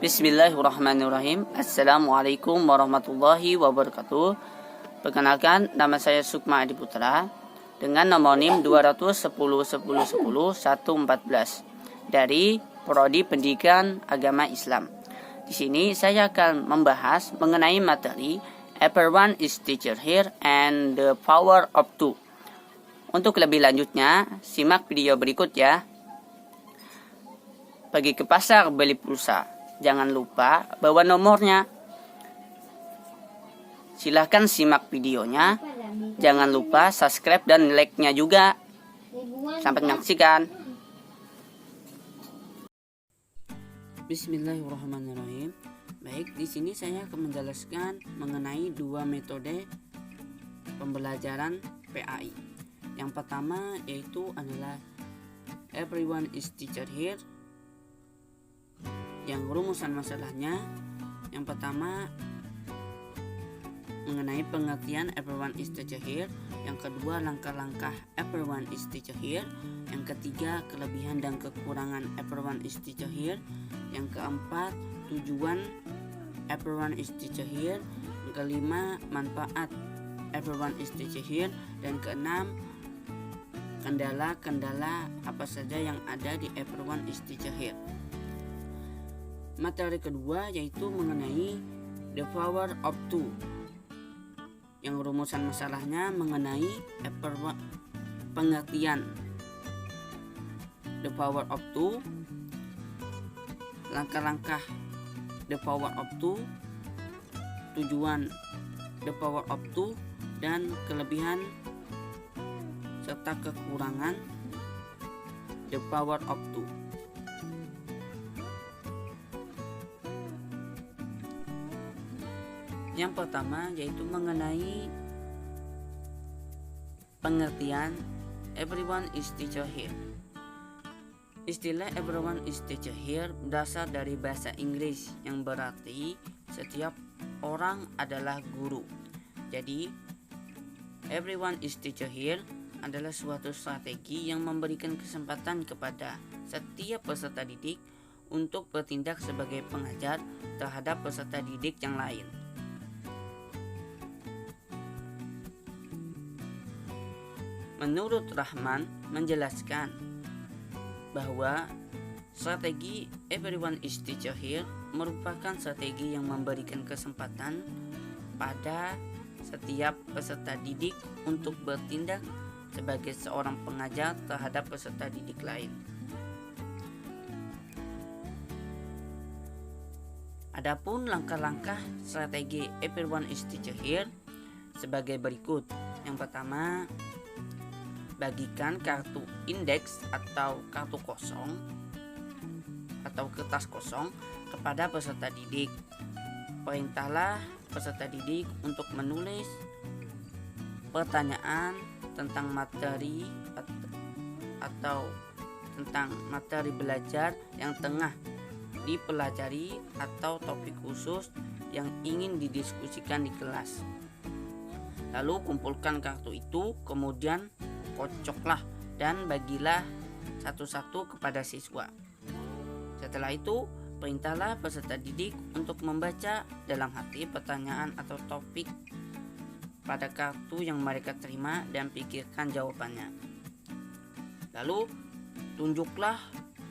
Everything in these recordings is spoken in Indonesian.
Bismillahirrahmanirrahim. Assalamualaikum warahmatullahi wabarakatuh. Perkenalkan, nama saya Sukma Adi Putra dengan nomor NIM 21010101114 dari Prodi Pendidikan Agama Islam. Di sini saya akan membahas mengenai materi Everyone is Teacher Here and the Power of Two. Untuk lebih lanjutnya, simak video berikut ya. Pergi ke pasar beli pulsa. Jangan lupa bawa nomornya. Silahkan simak videonya. Jangan lupa subscribe dan like-nya juga. Sampai menyaksikan. Bismillahirrahmanirrahim. Baik, di sini saya akan menjelaskan mengenai dua metode pembelajaran PAI. Yang pertama yaitu adalah Everyone is Teacher Here. Yang rumusan masalahnya, yang pertama mengenai pengertian Everyone is Teacher Here, yang kedua langkah-langkah Everyone is Teacher Here, yang ketiga kelebihan dan kekurangan Everyone is Teacher Here, yang keempat tujuan Everyone is Teacher Here, yang kelima manfaat Everyone is Teacher Here, dan keenam kendala-kendala apa saja yang ada di Everyone is Teacher Here. Materi kedua yaitu mengenai the power of two, yang rumusan masalahnya mengenai pengertian the power of two, langkah-langkah the power of two, tujuan the power of two, dan kelebihan serta kekurangan the power of two. Yang pertama yaitu mengenai pengertian Everyone is Teacher Here. Istilah Everyone is Teacher Here berasal dari bahasa Inggris yang berarti setiap orang adalah guru. Jadi Everyone is Teacher Here adalah suatu strategi yang memberikan kesempatan kepada setiap peserta didik untuk bertindak sebagai pengajar terhadap peserta didik yang lain. Menurut Rahman menjelaskan bahwa strategi Everyone is Teacher Here merupakan strategi yang memberikan kesempatan pada setiap peserta didik untuk bertindak sebagai seorang pengajar terhadap peserta didik lain. Adapun langkah-langkah strategi Everyone is Teacher Here sebagai berikut. Yang pertama, bagikan kartu indeks atau kartu kosong atau kertas kosong kepada peserta didik. Perintahlah peserta didik untuk menulis pertanyaan tentang materi atau tentang materi belajar yang tengah dipelajari atau topik khusus yang ingin didiskusikan di kelas. Lalu kumpulkan kartu itu, kemudian kocoklah dan bagilah satu-satu kepada siswa. Setelah itu, perintahlah peserta didik untuk membaca dalam hati pertanyaan atau topik pada kartu yang mereka terima dan pikirkan jawabannya. Lalu, tunjuklah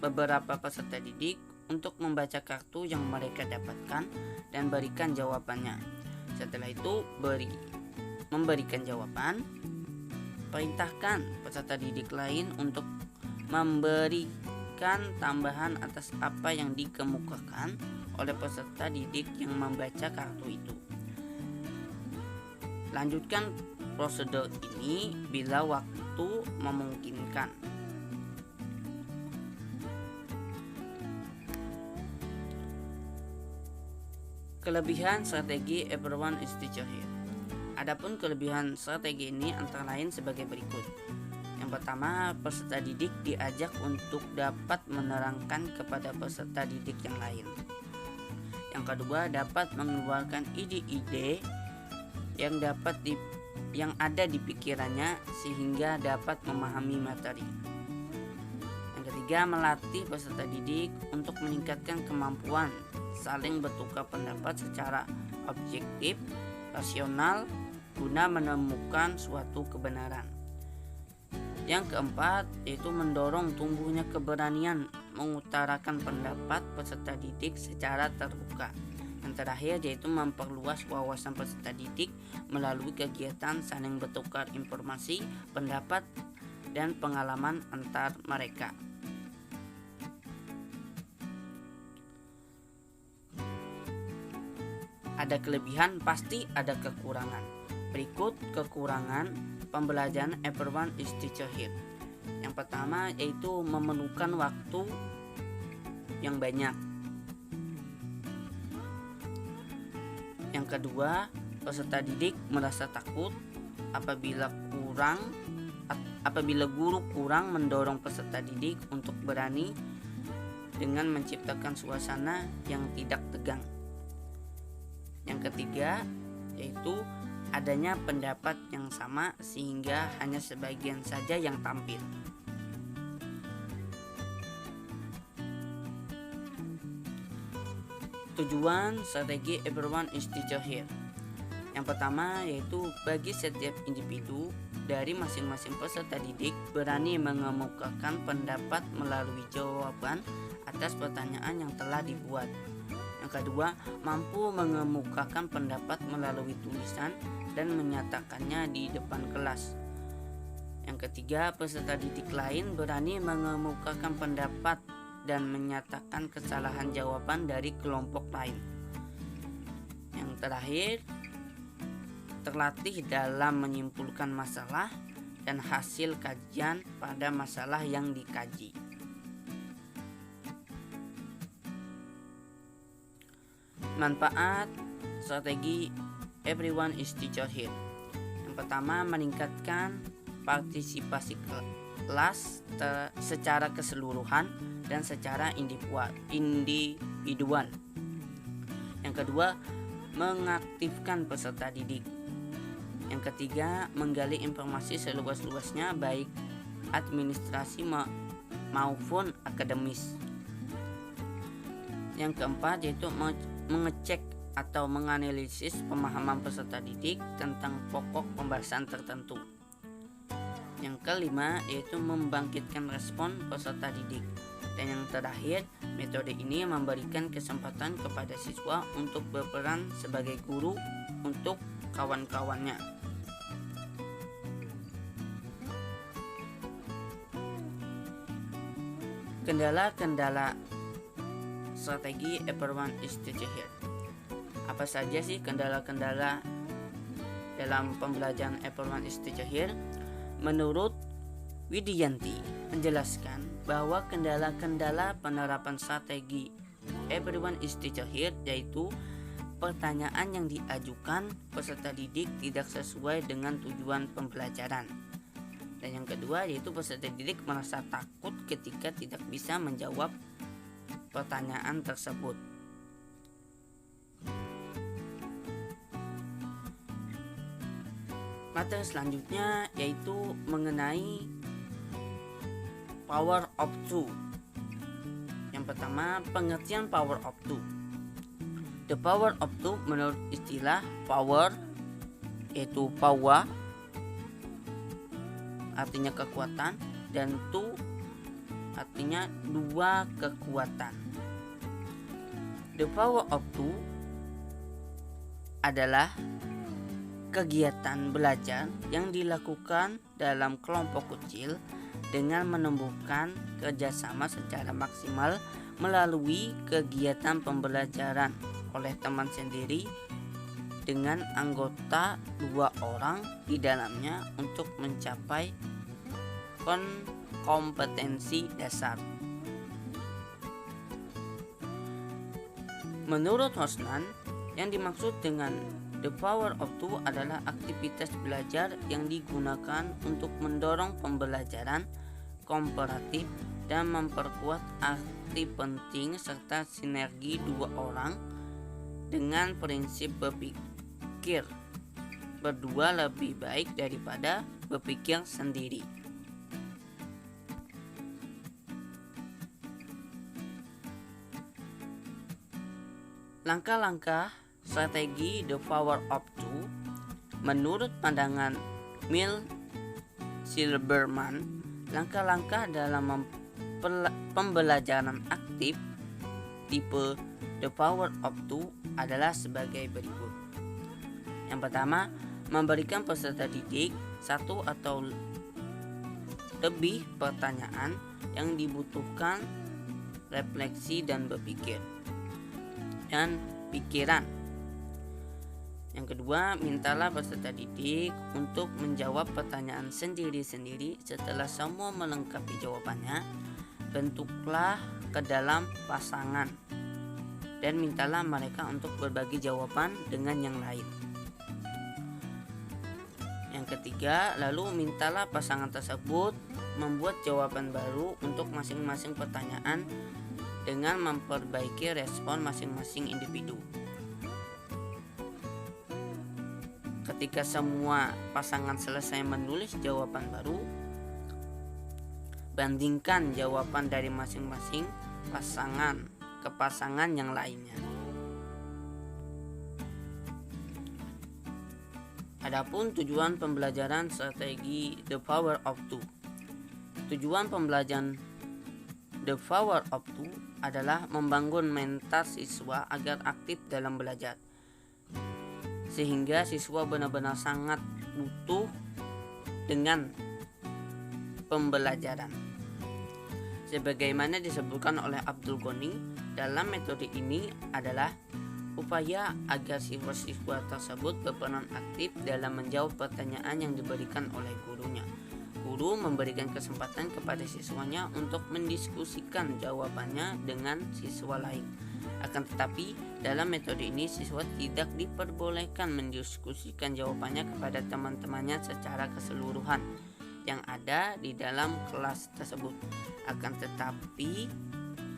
beberapa peserta didik untuk membaca kartu yang mereka dapatkan dan berikan jawabannya. Setelah itu, memberikan jawaban. Perintahkan peserta didik lain untuk memberikan tambahan atas apa yang dikemukakan oleh peserta didik yang membaca kartu itu. Lanjutkan prosedur ini bila waktu memungkinkan. Kelebihan strategi Everyone is Teacher Here. Adapun kelebihan strategi ini antara lain sebagai berikut. Yang pertama, peserta didik diajak untuk dapat menerangkan kepada peserta didik yang lain. Yang kedua, dapat mengeluarkan ide-ide yang ada di pikirannya sehingga dapat memahami materi. Yang ketiga, melatih peserta didik untuk meningkatkan kemampuan saling bertukar pendapat secara objektif, rasional, guna menemukan suatu kebenaran. Yang keempat yaitu mendorong tumbuhnya keberanian mengutarakan pendapat peserta didik secara terbuka. Yang terakhir yaitu memperluas wawasan peserta didik melalui kegiatan saling bertukar informasi, pendapat, dan pengalaman antar mereka. Ada kelebihan, pasti ada kekurangan. Berikut kekurangan pembelajaran Everyone is Teacher Here. Yang pertama yaitu memerlukan waktu yang banyak. Yang kedua, peserta didik merasa takut apabila guru kurang mendorong peserta didik untuk berani dengan menciptakan suasana yang tidak tegang. Yang ketiga, yaitu adanya pendapat yang sama sehingga hanya sebagian saja yang tampil. Tujuan strategi Everyone is Teacher Here. Yang pertama yaitu bagi setiap individu dari masing-masing peserta didik berani mengemukakan pendapat melalui jawaban atas pertanyaan yang telah dibuat. Yang kedua, mampu mengemukakan pendapat melalui tulisan dan menyatakannya di depan kelas. Yang ketiga, peserta didik lain berani mengemukakan pendapat dan menyatakan kesalahan jawaban dari kelompok lain. Yang terakhir, terlatih dalam menyimpulkan masalah dan hasil kajian pada masalah yang dikaji. Manfaat strategi Everyone is Teacher Here. Yang pertama, meningkatkan partisipasi kelas secara keseluruhan dan secara individual. Yang kedua, mengaktifkan peserta didik. Yang ketiga, menggali informasi seluas-luasnya baik administrasi maupun akademis. Yang keempat yaitu mengecek atau menganalisis pemahaman peserta didik tentang pokok pembahasan tertentu. Yang kelima yaitu membangkitkan respon peserta didik. Dan yang terakhir, metode ini memberikan kesempatan kepada siswa untuk berperan sebagai guru untuk kawan-kawannya. Kendala-kendala strategi Everyone is Teacher Here. Apa saja sih kendala-kendala dalam pembelajaran Everyone is Teacher Here? Menurut Widianti menjelaskan bahwa kendala-kendala penerapan strategi Everyone is Teacher Here yaitu pertanyaan yang diajukan peserta didik tidak sesuai dengan tujuan pembelajaran. Dan yang kedua yaitu peserta didik merasa takut ketika tidak bisa menjawab pertanyaan tersebut. Materi selanjutnya yaitu mengenai power of two. Yang pertama, pengertian power of two. The power of two menurut istilah power yaitu power artinya kekuatan dan two artinya dua kekuatan. The power of two adalah kegiatan belajar yang dilakukan dalam kelompok kecil dengan menumbuhkan kerjasama secara maksimal melalui kegiatan pembelajaran oleh teman sendiri dengan anggota 2 orang di dalamnya untuk mencapai kompetensi dasar. Menurut Hosnan, yang dimaksud dengan the power of two adalah aktivitas belajar yang digunakan untuk mendorong pembelajaran komparatif dan memperkuat arti penting serta sinergi 2 orang dengan prinsip berpikir berdua lebih baik daripada berpikir sendiri. Langkah-langkah strategi The Power of Two menurut pandangan Mill Silberman, langkah-langkah dalam pembelajaran aktif tipe The Power of Two adalah sebagai berikut. Yang pertama, memberikan peserta didik satu atau lebih pertanyaan yang dibutuhkan refleksi dan berpikir dan pikiran. Yang kedua, mintalah peserta didik untuk menjawab pertanyaan sendiri-sendiri. Setelah semua melengkapi jawabannya, bentuklah ke dalam pasangan dan mintalah mereka untuk berbagi jawaban dengan yang lain. Yang ketiga, lalu mintalah pasangan tersebut membuat jawaban baru untuk masing-masing pertanyaan dengan memperbaiki respon masing-masing individu. Ketika semua pasangan selesai menulis jawaban baru, bandingkan jawaban dari masing-masing pasangan ke pasangan yang lainnya. Adapun tujuan pembelajaran strategi The Power of Two. Tujuan pembelajaran The Power of Two adalah membangun mental siswa agar aktif dalam belajar, sehingga siswa benar-benar sangat butuh dengan pembelajaran. Sebagaimana disebutkan oleh Abdul Ghani, dalam metode ini adalah upaya agar siswa-siswa tersebut berperan aktif dalam menjawab pertanyaan yang diberikan oleh gurunya. Guru memberikan kesempatan kepada siswanya untuk mendiskusikan jawabannya dengan siswa lain. Akan tetapi, dalam metode ini siswa tidak diperbolehkan mendiskusikan jawabannya kepada teman-temannya secara keseluruhan yang ada di dalam kelas tersebut. Akan tetapi,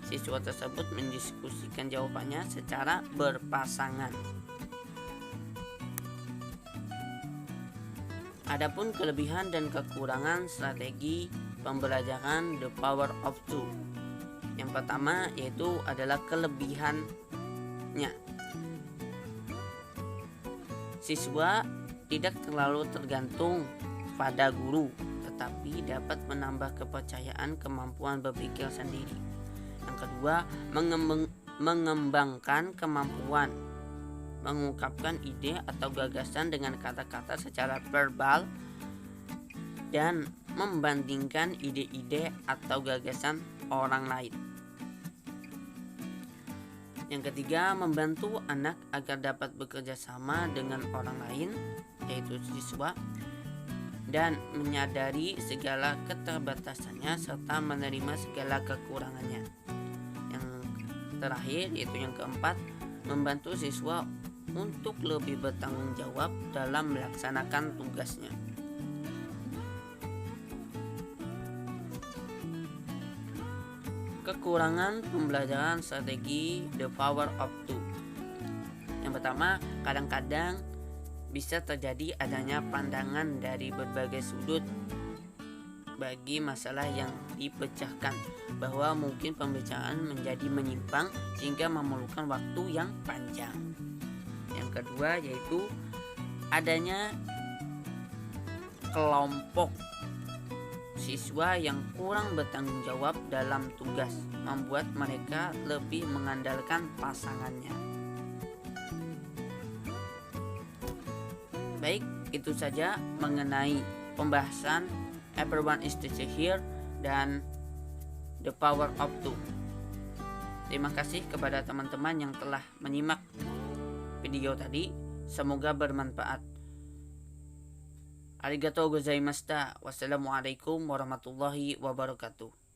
siswa tersebut mendiskusikan jawabannya secara berpasangan. Adapun kelebihan dan kekurangan strategi pembelajaran The Power of Two. Yang pertama yaitu adalah kelebihannya. Siswa tidak terlalu tergantung pada guru, tetapi dapat menambah kepercayaan kemampuan berpikir sendiri. Yang kedua, mengembangkan kemampuan mengungkapkan ide atau gagasan dengan kata-kata secara verbal dan membandingkan ide-ide atau gagasan orang lain. Yang ketiga, membantu anak agar dapat bekerja sama dengan orang lain, yaitu siswa, dan menyadari segala keterbatasannya serta menerima segala kekurangannya. Yang terakhir, yaitu yang keempat, membantu siswa untuk lebih bertanggung jawab dalam melaksanakan tugasnya. Kekurangan pembelajaran strategi The Power of Two. Yang pertama, kadang-kadang bisa terjadi adanya pandangan dari berbagai sudut bagi masalah yang dipecahkan, bahwa mungkin pembicaraan menjadi menyimpang sehingga memerlukan waktu yang panjang. Yang kedua yaitu adanya kelompok siswa yang kurang bertanggung jawab dalam tugas, membuat mereka lebih mengandalkan pasangannya. Baik, itu saja mengenai pembahasan Everyone is Teacher Here dan The Power of Two. Terima kasih kepada teman-teman yang telah menyimak video tadi. Semoga bermanfaat. Arigatou gozaimashita. Wassalamualaikum warahmatullahi wabarakatuh.